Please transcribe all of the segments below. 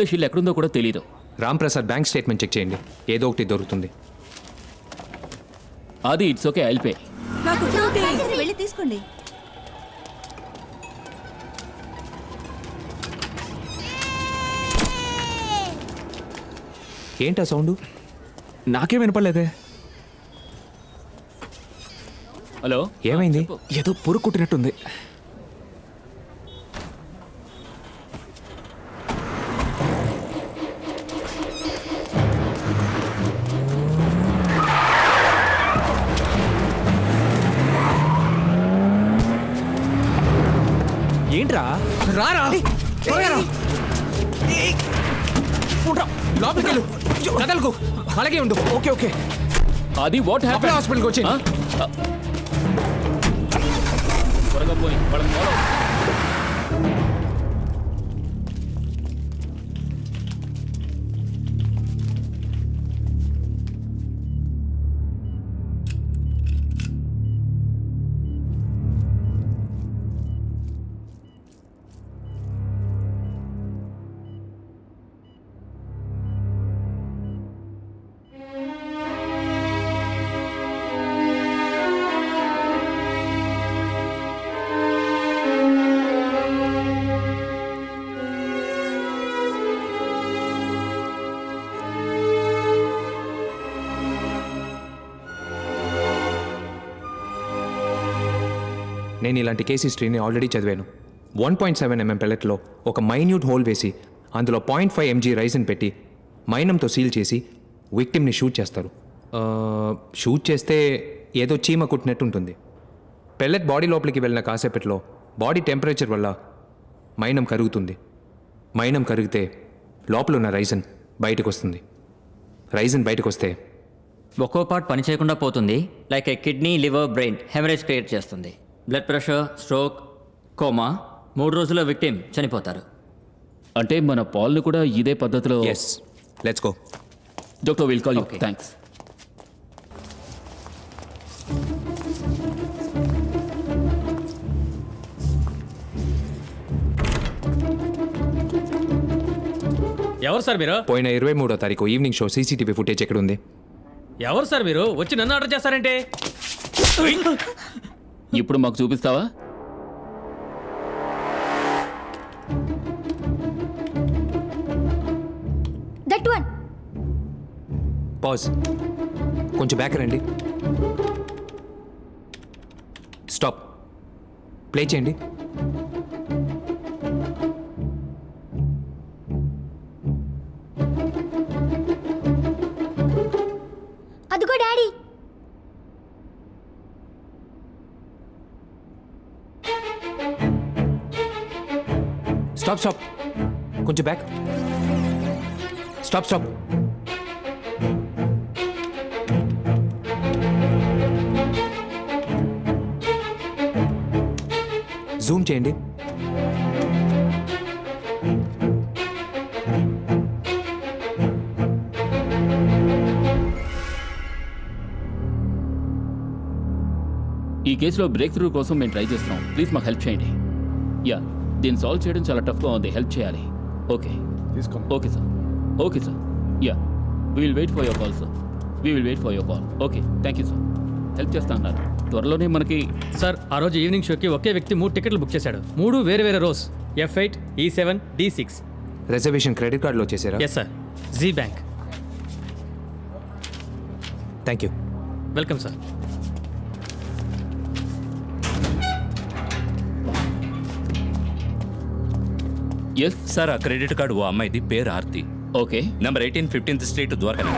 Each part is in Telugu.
షీల్ ఎక్కడుందో కూడా తెలీదు. Ram Prasad bank statement check చేయండి, ఏదో ఒకటి దొరుకుతుంది. అది ఇట్స్ ఓకే, ఐల్ పే. నాకు ఫ్రూటీ వెళ్ళి తీసుకోండి. ఏంటా సౌండ్? నాకేం వినపడలేదే. హలో, ఏమైంది? ఏదో పురుగు కుట్టినట్టుంది. ఏంట్రా? రారా, త్వరగా రా. లోపలికి వెళ్ళు, కదలకు, అలాగే ఉండు. Okay okay. అది వాట్ హ్యాపెన్? హాస్పిటల్కి వచ్చి త్వరగా పోయి వాళ్ళని ఫాలో. నేను ఇలాంటి కేస్ హిస్టరీని ఆల్రెడీ చదివాను. 1.7 mm పెల్లెట్లో ఒక మైన్యూట్ హోల్ వేసి అందులో 0.5 mg రైస్ని పెట్టి మైనంతో సీల్ చేసి విక్టిమ్ని షూట్ చేస్తారు. షూట్ చేస్తే ఏదో చీమ కుట్టినట్టు ఉంటుంది. పెల్లెట్ బాడీ లోపలికి వెళ్ళిన కాసేపట్లో బాడీ టెంపరేచర్ వల్ల మైనం కరుగుతుంది. మైనం కరిగితే లోపల ఉన్న రైజన్ బయటకు వస్తుంది. రైజన్ బయటకు వస్తే ఒక్కో పార్ట్ పనిచేయకుండా పోతుంది. Like a kidney, liver, brain haemorrhage create చేస్తుంది. Blood pressure, stroke, coma. 3 రోజుల్లో విక్టిమ్ చనిపోతారు. అంటే మన పాల్ని కూడా ఇదే పద్ధతిలో. Yes, let's go. Doctor will call you. Okay. Thanks. ఎవరు సార్ మీరు? పోయిన 23వ తారీఖు ఈవినింగ్ షో సీసీటీవీ ఫుటేజ్ ఎక్కడ ఉంది? ఎవరు సార్ మీరు? వచ్చి నన్ను ఆర్డర్ చేస్తారంటే? ఇప్పుడు మాకు చూపిస్తావా? That one. పాజ్, కొంచెం బ్యాక్ రండి. స్టాప్, ప్లే చేయండి. అదిగో డాడీ. స్టాప్ స్టాప్, కొంచెం బ్యాక్. Stop stop. జూమ్ చేయండి. ఈ కేసులో బ్రేక్ త్రూ కోసం మేము ట్రై చేస్తున్నాం. ప్లీజ్ మాకు హెల్ప్ చేయండి. యా, దీన్ని సాల్వ్ చేయడం చాలా టఫ్గా ఉంది. హెల్ప్ చేయాలి. Okay, okay sir. Okay sir. Yeah, we will wait for your call sir. We will wait for your call. Okay, thank you sir. Help చేస్తా అన్నారు. త్వరలోనే మనకి. సార్, ఆ రోజు ఈవినింగ్ షోకి ఒకే వ్యక్తి 3 టికెట్లు బుక్ చేశాడు. 3 వేరే వేరే rose. F8, E7, D6. Reservation credit కార్డులో చేశారా? Yes sir. జీ bank. Thank you. Welcome sir. Yes sir, ఆ క్రెడిట్ కార్డు ఓ అమ్మాయిది, పేరు Aarti. Okay. Number 18 15th street Dwarka.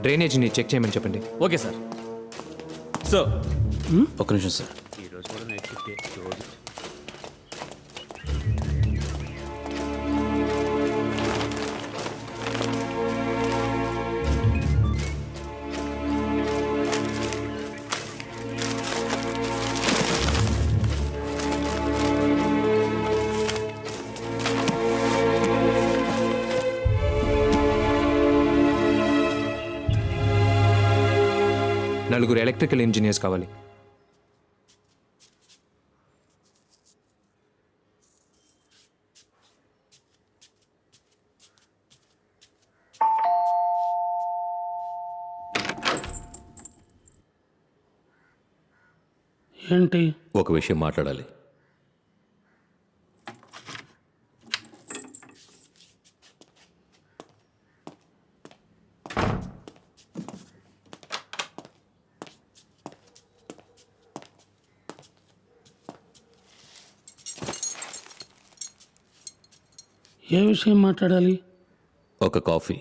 డ్రైనేజీని చెక్ చేయమని చెప్పండి. Okay sir. సో ఒక్క నిమిషం సార్. నలుగురు ఎలక్ట్రికల్ ఇంజనీర్స్ కావాలి. ఏంటి? ఒక విషయం మాట్లాడాలి. ఏ విషయం మాట్లాడాలి? ఒక కాఫీ.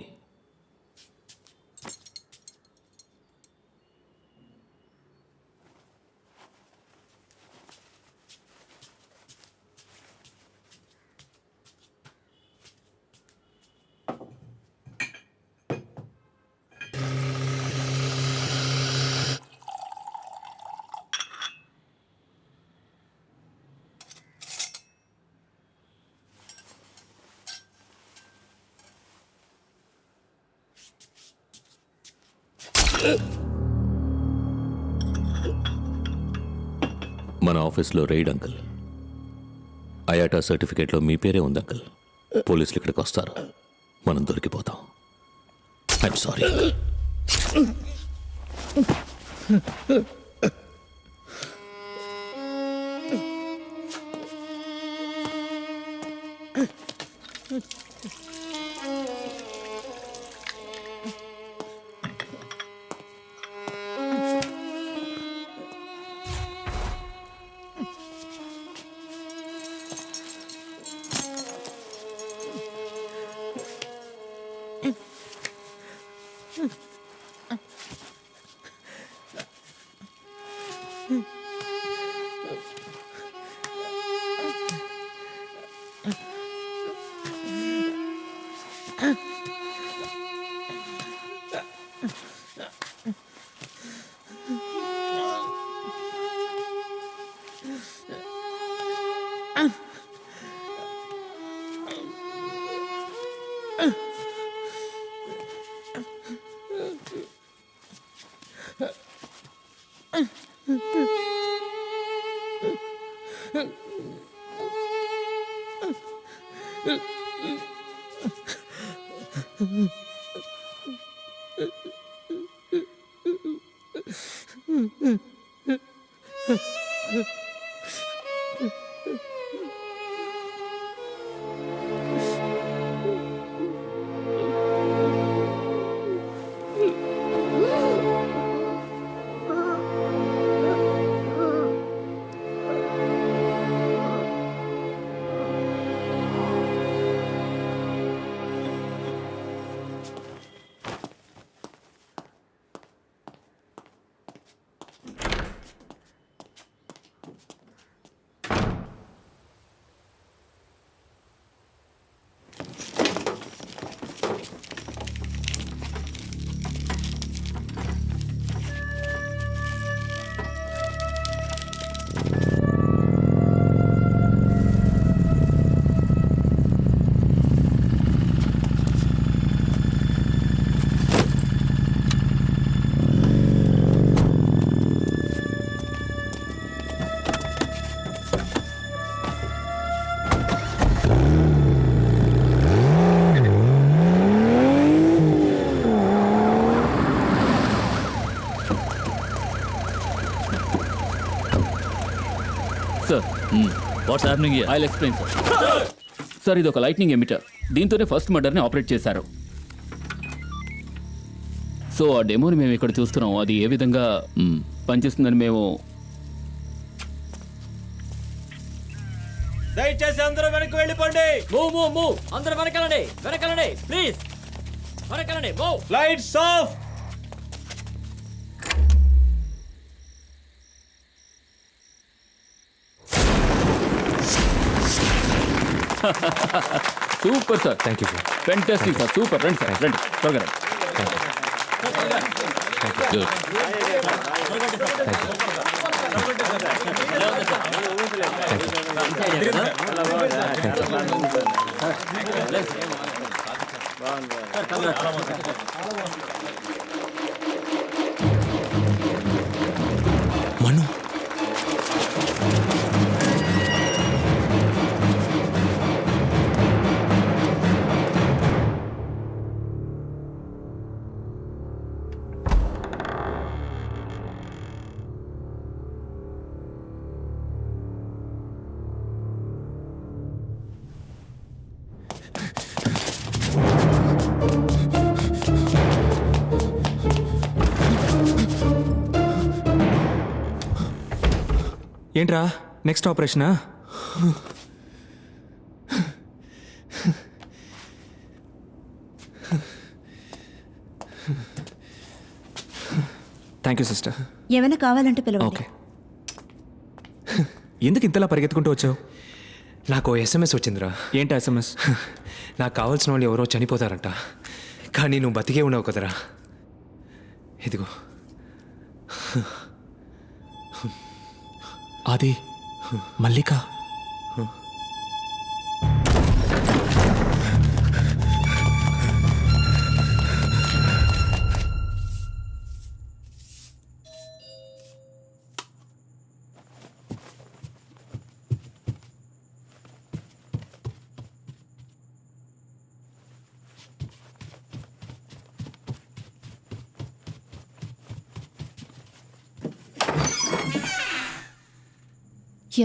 మన ఆఫీస్లో రైడ్ అంకుల్. అయాటా సర్టిఫికేట్లో మీ పేరే ఉంది అంకుల్. పోలీసులు ఇక్కడికి వస్తారు, మనం దొరికిపోతాం. I'm sorry. Sir, what's happening here? I'll explain sir. Sir, ఇది ఒక లైట్నింగ్ ఎమిటర్. దీంతోనే ఫస్ట్ మర్డర్ని ఆపరేట్ చేశారు. సో ఆ డెమోని మేము ఇక్కడ చూస్తున్నాం. అది ఏ విధంగా పనిచేస్తుందని మేము దయచేసి అందరూ వెనక్కి వెళ్ళిపోండి. Move move move. అందరూ వెనకాలండి, వెనకాలండి ప్లీజ్. వెనకాలండి. Move. Lights off. Super sir, thank you sir. Fantastic sir, super. రండి సార్, రండి త్వరగా రండి. మను, ఏంట్రా నెక్స్ట్ ఆపరేషనా? Thank you sister. ఏమైనా కావాలంటే పిలవండి. ఓకే. ఎందుకు ఇంతలా పరిగెత్తుకుంటూ వచ్చావు? నాకు SMS వచ్చిందిరా. ఏంటి SMS? నాకు కావాల్సిన వాళ్ళు ఎవరో చనిపోతారంట, కానీ నువ్వు బతికే ఉన్నావు కదరా. ఇదిగో. అది మల్లిక.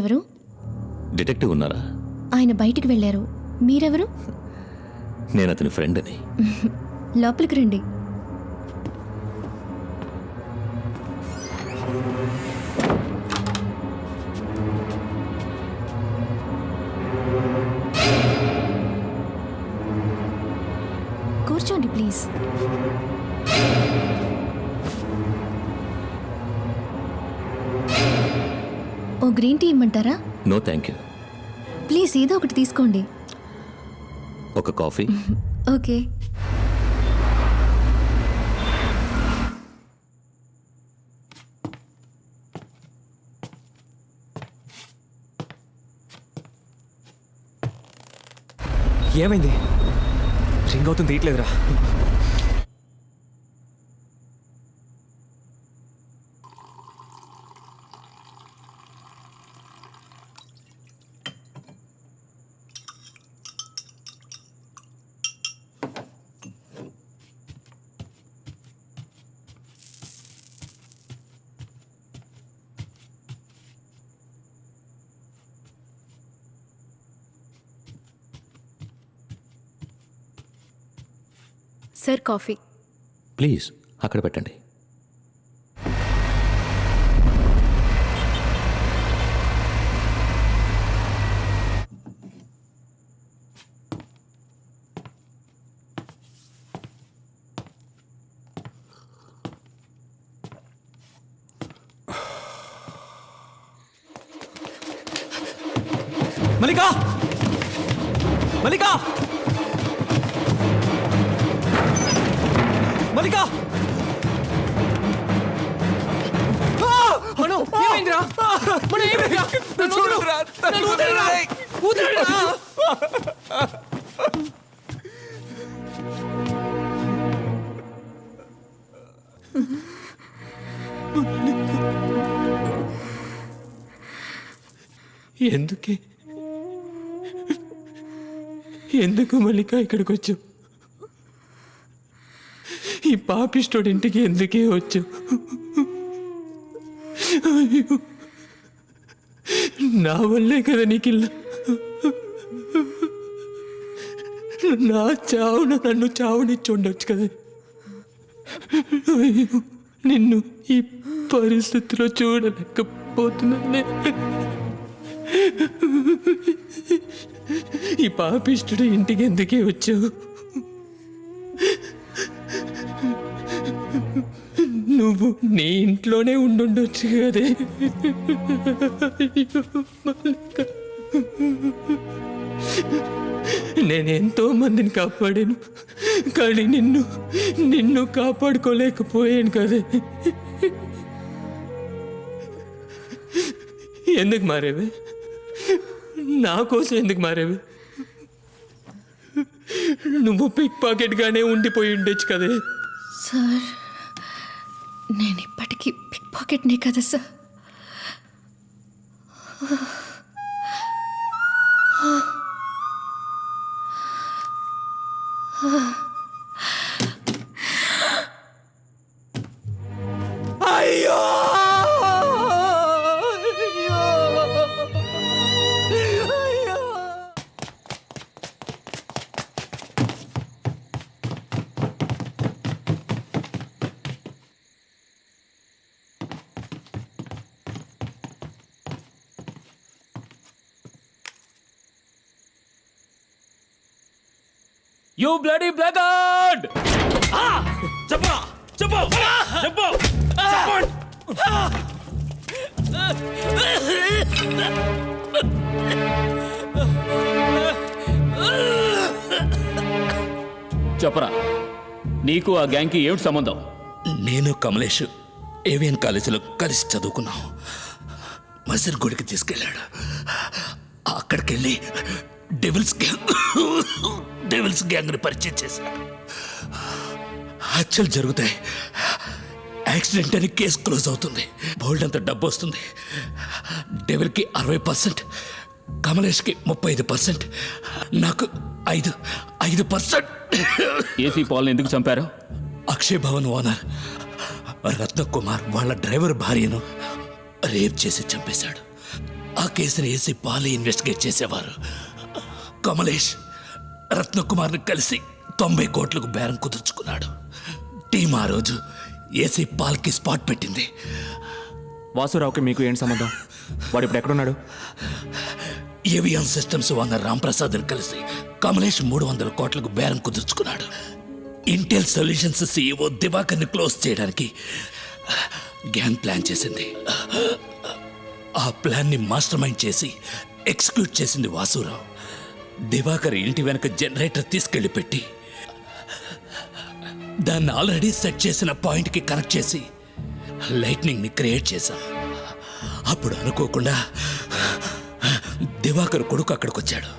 ఎవరు? డిటెక్టివ్ ఉన్నారా? ఆయన బయటికి వెళ్ళారు. మీరెవరు? నేను అతని ఫ్రెండ్ అని. లోపలికి రండి. కూర్చోండి ప్లీజ్. ఓ గ్రీన్ టీ ఇమ్మంటారా? No thank you. ప్లీజ్ ఏదో ఒకటి తీసుకోండి. ఒక కాఫీ. ఓకే. ఏమైంది? రింగ్ అవుతుంది, తీయట్లేదురా. Sir coffee. ప్లీజ్ అక్కడ పెట్టండి. మల్లిక! మల్లిక! మల్లిక! మను, ఏమైందిరా? మను, ఏమైందిరా? నన్ను వదలరా! నన్ను వదలరా! వదలరా! ఎందుకు మల్లిక ఇక్కడికి వచ్చావు? ఈ పాపిస్టోడి ఇంటికి ఎందుకే వచ్చావు? అయ్యో, నా వల్లే కదా నీకు నా చావున నన్ను చావునిచ్చి ఉండొచ్చు కదా. అయ్యో, నిన్ను ఈ పరిస్థితిలో చూడలేకపోతున్నానే. ఈ పాపిష్టుడు ఇంటికి ఎందుకే వచ్చావు? నువ్వు నీ ఇంట్లోనే ఉండుండొచ్చు కదే. అయ్యో, మల్లిక. నేను ఎంతో మందిని కాపాడాను, కానీ నిన్ను కాపాడుకోలేకపోయాను కదా. ఎందుకు మారేవి? నా కోసం ఎందుకు మారేవి? నువ్వు పిక్ పాకెట్గానే ఉండిపోయి ఉండొచ్చు కదే. సార్, నేను ఇప్పటికీ పిక్ పాకెట్నే కదా సార్. అయ్యో యూ బ్లడీ బ్లాక్అవుట్! చెప్పు చెప్పు చెప్పు చెప్పరా, నీకు ఆ గ్యాంగ్కి ఏమిటి సంబంధం? నేను కమలేష్ ఏవిఎన్ కాలేజీలో కలిసి చదువుకున్నాం. మసీద్ గుడికి తీసుకెళ్ళాడు. అక్కడికి వెళ్ళి డెవిల్స్ గ్యాంగ్ని పరిచయం చేశాడు. హత్యలు జరుగుతాయి, యాక్సిడెంట్ అని కేసు క్లోజ్ అవుతుంది, బోల్డ్ అంత డబ్బు వస్తుంది. డెవిల్కి 60%, కమలేష్కి 35%, నాకు 5%. ఏసీ పాల్ని ఎందుకు చంపారు? అక్షయ్ భవన్ ఓనర్ రత్నకుమార్ వాళ్ళ డ్రైవర్ భార్యను రేప్ చేసి చంపేశాడు. ఆ కేసుని ఏసీ పాలే ఇన్వెస్టిగేట్ చేసేవారు. కమలేష్ రత్నకుమార్ని కలిసి 90 కోట్లకు బేరం కుదుర్చుకున్నాడు. టీం ఆ రోజు ఏసీ పాల్కి స్పాట్ పెట్టింది. వాసురావుకి మీకు ఏంటి సంబంధం? వాడు ఇప్పుడు ఎక్కడున్నాడు? ఏవిఎం సిస్టమ్స్ ఓనర్ రాంప్రసాద్ని కలిసి కమలేష్ 300 కోట్లకు బేరం కుదుర్చుకున్నాడు. ఇంటెల్ సొల్యూషన్స్ సీఈఓ దివాకర్ని క్లోజ్ చేయడానికి గ్యాంగ్ ప్లాన్ చేసింది. ఆ ప్లాన్ని మాస్టర్ మైండ్ చేసి ఎగ్జిక్యూట్ చేసింది వాసురావు. దివాకర్ ఇంటి వెనక జనరేటర్ తీసుకెళ్లి పెట్టి దాన్ని ఆల్రెడీ సెట్ చేసిన పాయింట్కి కనెక్ట్ చేసి లైట్నింగ్ని క్రియేట్ చేశాం. అప్పుడు అనుకోకుండా దివాకర్ కొడుకు అక్కడికి వచ్చాడు.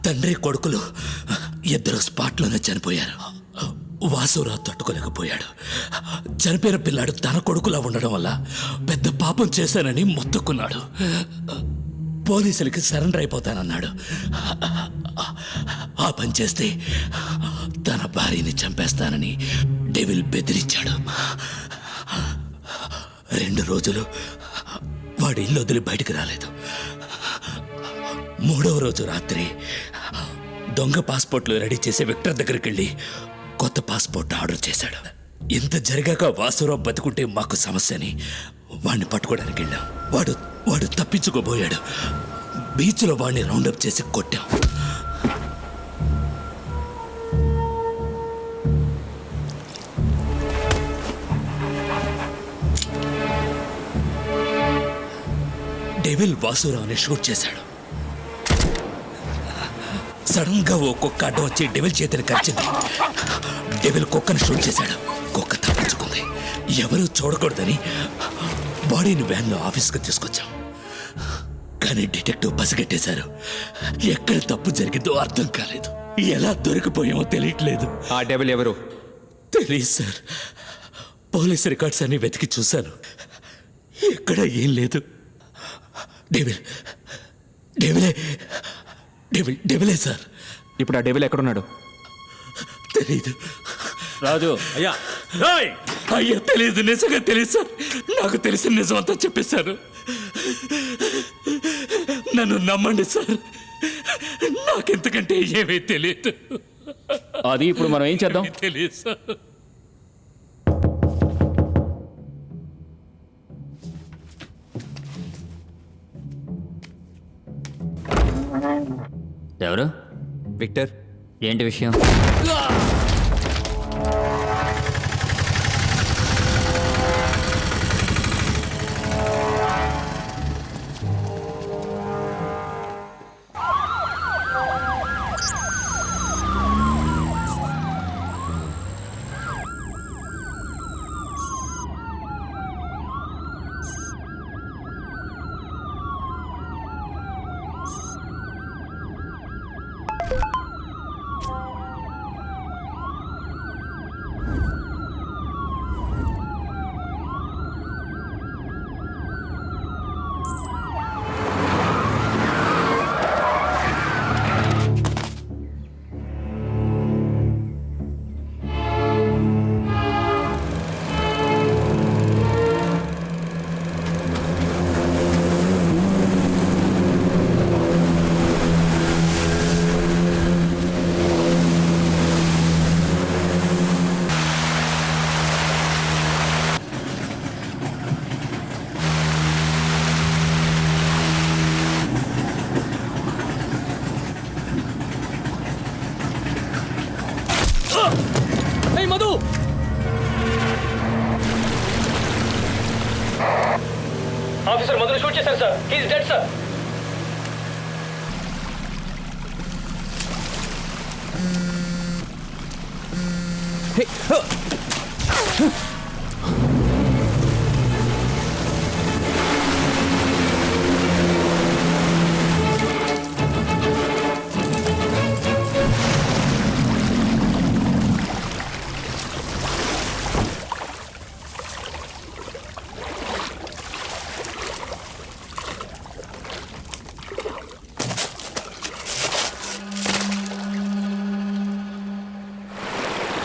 తండ్రి కొడుకులు ఇద్దరు స్పాట్లోనే చనిపోయారు. వాసురావు తట్టుకోలేకపోయాడు. చనిపోయిన పిల్లాడు తన కొడుకులా ఉండడం వల్ల పెద్ద పాపం చేశానని మొత్తుకున్నాడు. పోలీసులకి సరెండర్ అయిపోతానన్నాడు. ఆ పని చేస్తే తన భార్యని చంపేస్తానని డెవిల్ బెదిరించాడు. 2 రోజులు వాడి ఇల్లు వదిలి బయటికి రాలేదు. 3వ రోజు రాత్రి దొంగ పాస్పోర్ట్లు రెడీ చేసే విక్టర్ దగ్గరికి వెళ్ళి కొత్త పాస్పోర్ట్ ఆర్డర్ చేశాడు. ఇంత జరిగాక వాసురావు బతుకుంటే మాకు సమస్యని వాడిని పట్టుకోవడానికి వెళ్ళాం. వాడు తప్పించుకోబోయాడు. బీచ్లో వాడిని రౌండప్ చేసి కొట్టాం. డెవిల్ వాసురావుని షూట్ చేశాడు. సడన్ గా ఓ కుక్క అడ్డం వచ్చి డెవిల్ చేతిని కరిచింది. డెవిల్ కుక్కను షూట్ చేశాడు. కుక్క తప్పించుకుంది. ఎవరూ చూడకూడదని బాడీని వ్యాన్లో ఆఫీస్కి తీసుకొచ్చాం. కానీ డిటెక్టివ్ పసిగట్టేశారు. ఎక్కడ తప్పు జరిగిందో అర్థం కాలేదు. ఎలా దొరికిపోయామో తెలియట్లేదు. ఆ డెవిల్ ఎవరు? తెలియదు సార్. పోలీస్ రికార్డ్స్ అన్ని వెతికి చూశాను. ఎక్కడ ఏం లేదు. డెవిలే సార్. ఇప్పుడు ఆ డెవిల్ ఎక్కడున్నాడు? తెలీదు రాజు, అయ్యా తెలీదు. నిజంగా తెలియదు సార్. నాకు తెలిసిన నిజం అంతా చెప్పేశారు. నన్ను నమ్మండి సార్. నాకెంతకంటే ఏమీ తెలియదు. అది ఇప్పుడు మనం ఏం చేద్దాం? తెలియదు సార్. ఎవరు? విక్టర్. ఏంటి విషయం? ఏయ్ మధు ఆఫీసర్ మధుని షూట్ చేశారు sir he's dead sir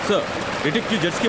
sir detective jet ski